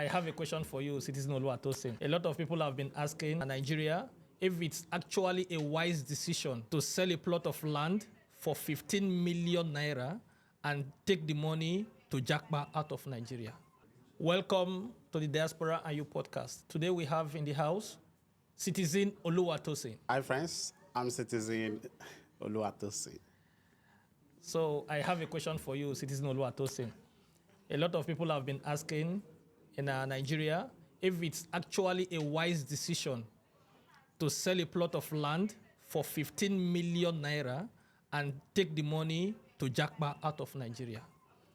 I have a question for you, Citizen Oluwatosin. A lot of people have been asking Nigeria if it's actually a wise decision to sell a plot of land for 15 million naira and take the money to jackpot out of Nigeria. Welcome to the Diaspora and You podcast. Today we have in the house Citizen Oluwatosin. Hi friends, I'm Citizen Oluwatosin. So I have a question for you, Citizen Oluwatosin. A lot of people have been asking in Nigeria if it's actually a wise decision to sell a plot of land for 15 million naira and take the money to jackpot out of Nigeria.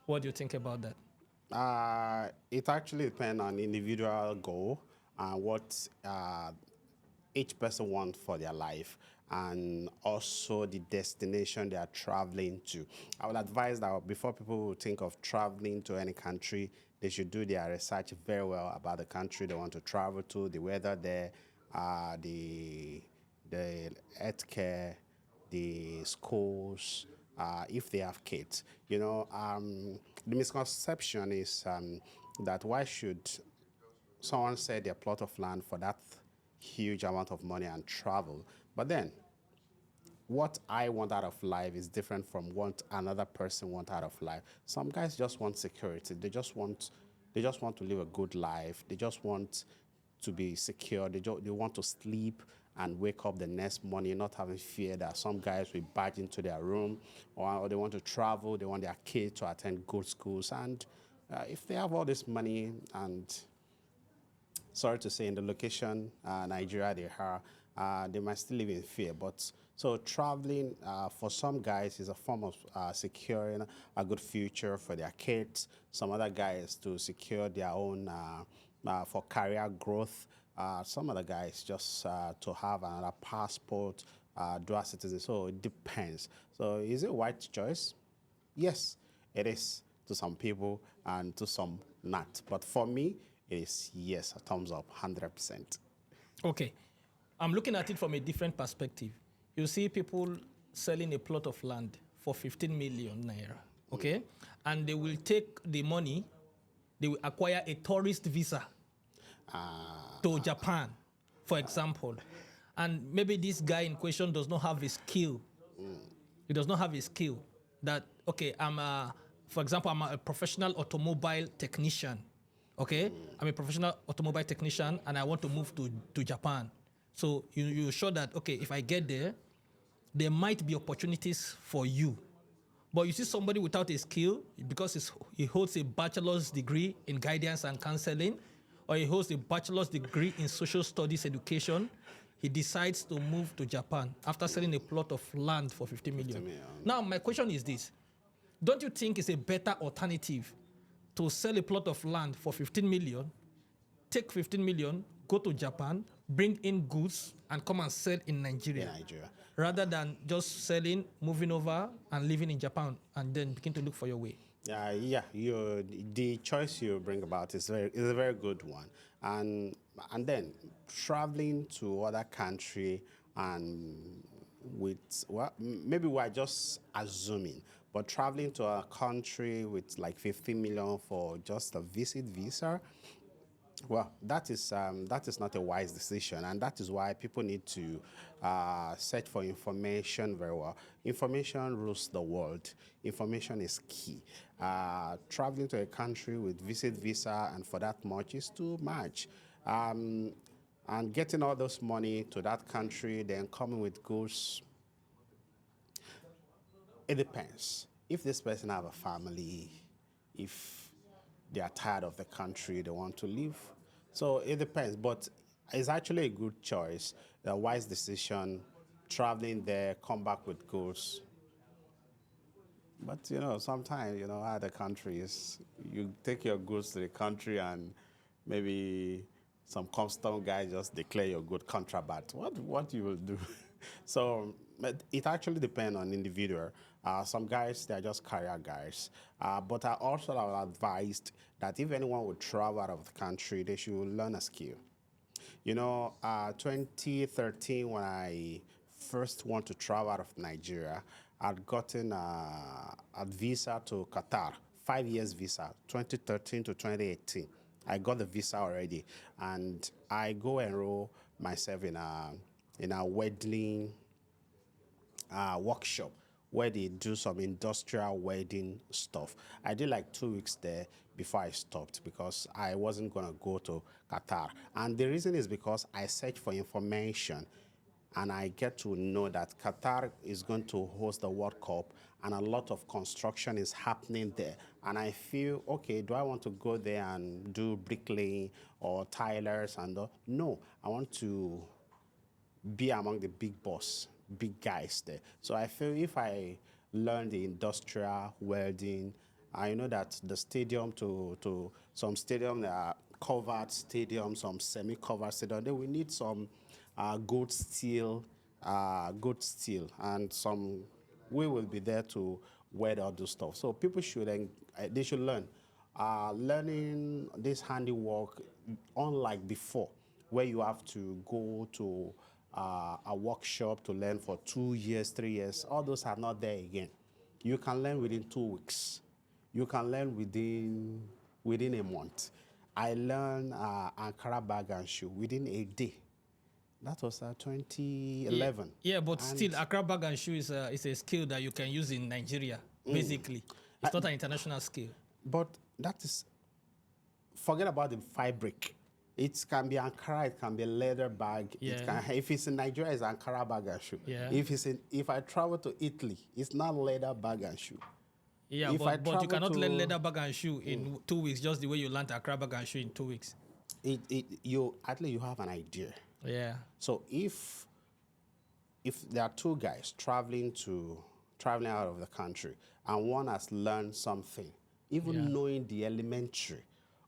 What do you think about that? It actually depends on individual goal and what each person wants for their life, and also the destination they are traveling to. I would advise that before people think of traveling to any country, they should do their research very well about the country they want to travel to, the weather there, the healthcare, the schools, if they have kids. The misconception is that why should someone sell their plot of land for that huge amount of money and travel? But then, what I want out of life is different from what another person wants out of life. Some guys just want security. They just want to live a good life. They just want to be secure. They want to sleep and wake up the next morning not having fear that some guys will barge into their room, or they want to travel. They want their kids to attend good schools. And if they have all this money and, sorry to say, in the location Nigeria they are, they might still live in fear. But so traveling for some guys is a form of securing a good future for their kids. Some other guys to secure their own for career growth. Some other guys just to have another passport, dual citizen. So it depends. So is it a right choice? Yes, it is to some people and to some not. But for me, it is yes, a thumbs up, 100%. Okay. I'm looking at it from a different perspective. You see people selling a plot of land for 15 million naira, okay? And they will take the money, they will acquire a tourist visa to Japan, for example. And maybe this guy in question does not have a skill. He does not have a skill that, okay, for example, I'm a professional automobile technician, okay? I'm a professional automobile technician and I want to move to Japan. So you're sure that, okay, if I get there might be opportunities for you. But you see somebody without a skill, because he holds a bachelor's degree in guidance and counseling, or he holds a bachelor's degree in social studies education, he decides to move to Japan after selling a plot of land for 50 million. Now, my question is this. Don't you think it's a better alternative to sell a plot of land for 15 million, take 15 million, go to Japan, bring in goods, and come and sell in Nigeria, rather than just selling, moving over, and living in Japan, and then begin to look for your way? The choice you bring about is a very good one, and then traveling to other country and maybe we're just assuming, but traveling to a country with like 15 million for just a visit visa. Well, that is not a wise decision, and that is why people need to search for information very well. Information rules the world. Information is key. Traveling to a country with visit visa and for that much is too much. And getting all this money to that country, then coming with goods, it depends. If this person have a family, if they are tired of the country, they want to leave. So it depends, but it's actually a good choice, a wise decision, traveling there, come back with goods. But, sometimes, other countries, you take your goods to the country and maybe some custom guy just declare your good contraband. What you will do? So it actually depends on individual. Some guys, they're just career guys. But I also have advised that if anyone would travel out of the country, they should learn a skill. 2013, when I first want to travel out of Nigeria, I'd gotten a visa to Qatar, 5 years visa, 2013 to 2018. I got the visa already, and I go enroll myself in a wedding workshop where they do some industrial wedding stuff. I did like 2 weeks there before I stopped because I wasn't gonna go to Qatar. And the reason is because I searched for information and I get to know that Qatar is going to host the World Cup and a lot of construction is happening there. And I feel, okay, do I want to go there and do bricklaying or tilers and no, I want to be among the big guys there. So I feel if I learn the industrial welding, I know that the stadium to some stadium that are covered stadium, some semi-covered stadium, they will need some good steel, and some we will be there to weld all those stuff. So people should they should learn. Learning this handiwork, unlike before, where you have to go to a workshop to learn for 2 years, 3 years. All those are not there again. You can learn within 2 weeks. You can learn within a month. I learned Ankara bag and shoe within a day. That was 2011. Yeah, but still, Accra bag and shoe is a skill that you can use in Nigeria, basically. It's not an international skill. But that is, forget about the fabric. It can be Ankara, it can be a leather bag. Yeah. If it's in Nigeria, it's Ankara bag and shoe. Yeah. If I travel to Italy, it's not leather bag and shoe. Yeah, but you cannot learn leather bag and shoe in 2 weeks, just the way you learned Accra bag and shoe in 2 weeks. You have an idea. Yeah. So if there are two guys traveling out of the country and one has learned something, even knowing the elementary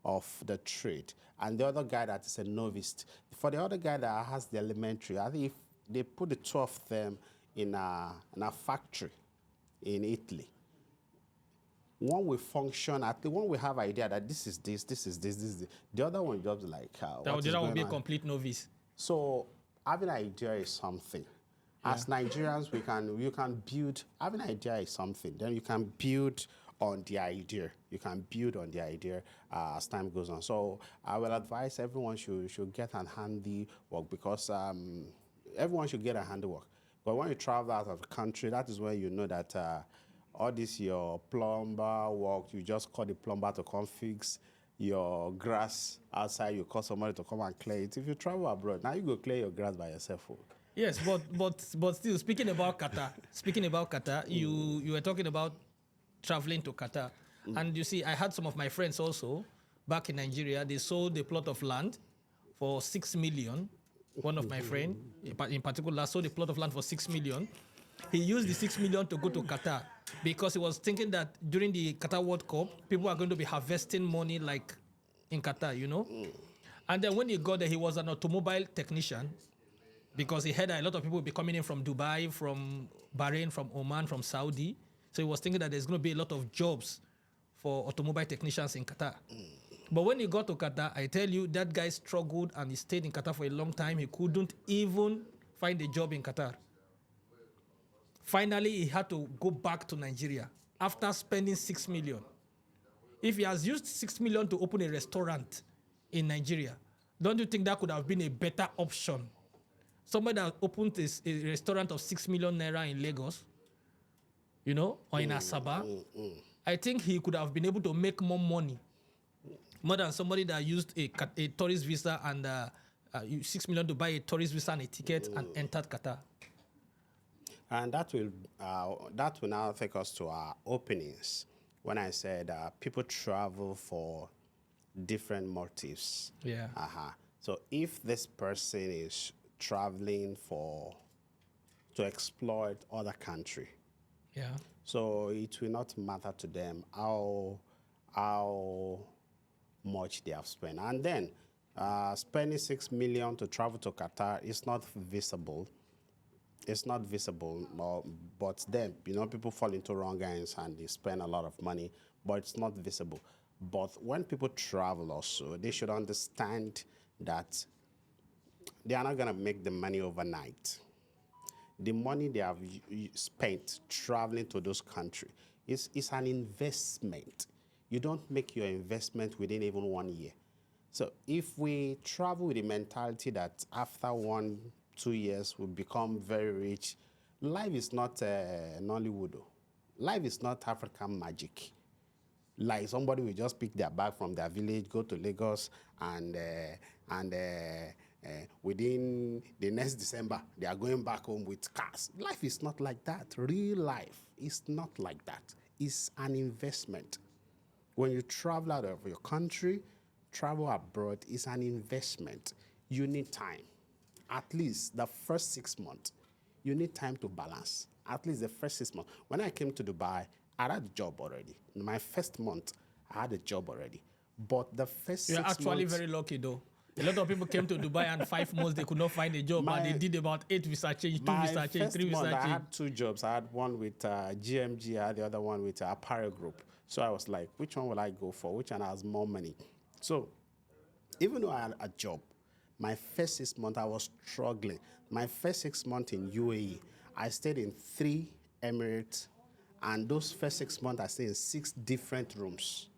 of the trade, and the other guy that is a novice, for the other guy that has the elementary, I think if they put the two of them in a factory in Italy, one will function, at the one will have idea that this is this. The other one just like the other one will be a complete novice. So having an idea is something. As Nigerians, you can build. Having an idea is something. Then you can build on the idea. You can build on the idea as time goes on. So I will advise everyone should get a handy work because everyone should get a handy work. But when you travel out of the country, that is when you know that all this your plumber work, you just call the plumber to come fix your grass outside, you call somebody to come and clear it. If you travel abroad, now you go clear your grass by yourself. Yes, but still, speaking about Qatar, you were talking about traveling to Qatar. And you see, I had some of my friends also back in Nigeria. They sold a plot of land for 6 million. One of my friends, in particular, sold a plot of land for 6 million. He used the 6 million to go to Qatar because he was thinking that during the Qatar World Cup, people are going to be harvesting money like in Qatar, you know? And then when he got there, he was an automobile technician because he heard that a lot of people will be coming in from Dubai, from Bahrain, from Oman, from Saudi. So he was thinking that there's going to be a lot of jobs for automobile technicians in Qatar. But when he got to Qatar, I tell you, that guy struggled and he stayed in Qatar for a long time. He couldn't even find a job in Qatar. Finally, he had to go back to Nigeria after spending 6 million. If he has used 6 million to open a restaurant in Nigeria, don't you think that could have been a better option? Somebody that opened a restaurant of 6 million naira in Lagos, you know, or in Asaba, I think he could have been able to make more money, more than somebody that used a tourist visa and 6 million to buy a tourist visa and a ticket and entered Qatar. And that will now take us to our openings. When I said people travel for different motives. Yeah. So if this person is traveling to exploit other country, so it will not matter to them how much they have spent. And then spending 6 million to travel to Qatar is not visible. It's not visible, but then, you know, people fall into wrong hands and they spend a lot of money, but it's not visible. But when people travel also, they should understand that they are not going to make the money overnight. The money they have spent traveling to those countries is an investment. You don't make your investment within even 1 year. So if we travel with the mentality that after 1-2 years we become very rich, life is not Nollywood. Life is not African magic. Like somebody will just pick their bag from their village, go to Lagos, and within the next December, they are going back home with cars. Life is not like that. Real life is not like that. It's an investment. When you travel out of your country, travel abroad is an investment. You need time. At least the first 6 months, you need time to balance. At least the first 6 months. When I came to Dubai, I had a job already. In my first month, I had a job already. But the first 6 You're months... actually very lucky, though. A lot of people came to Dubai and 5 months they could not find a job, but they did about 8 visa change, 2 visa change, 3 visa change. I had 2 jobs. I had one with GMG, I had the other one with Apparel Group. So I was like, which one will I go for? Which one has more money? So even though I had a job, my first 6 months I was struggling. My first 6 months in UAE, I stayed in 3 Emirates, and those first 6 months I stayed in 6 different rooms.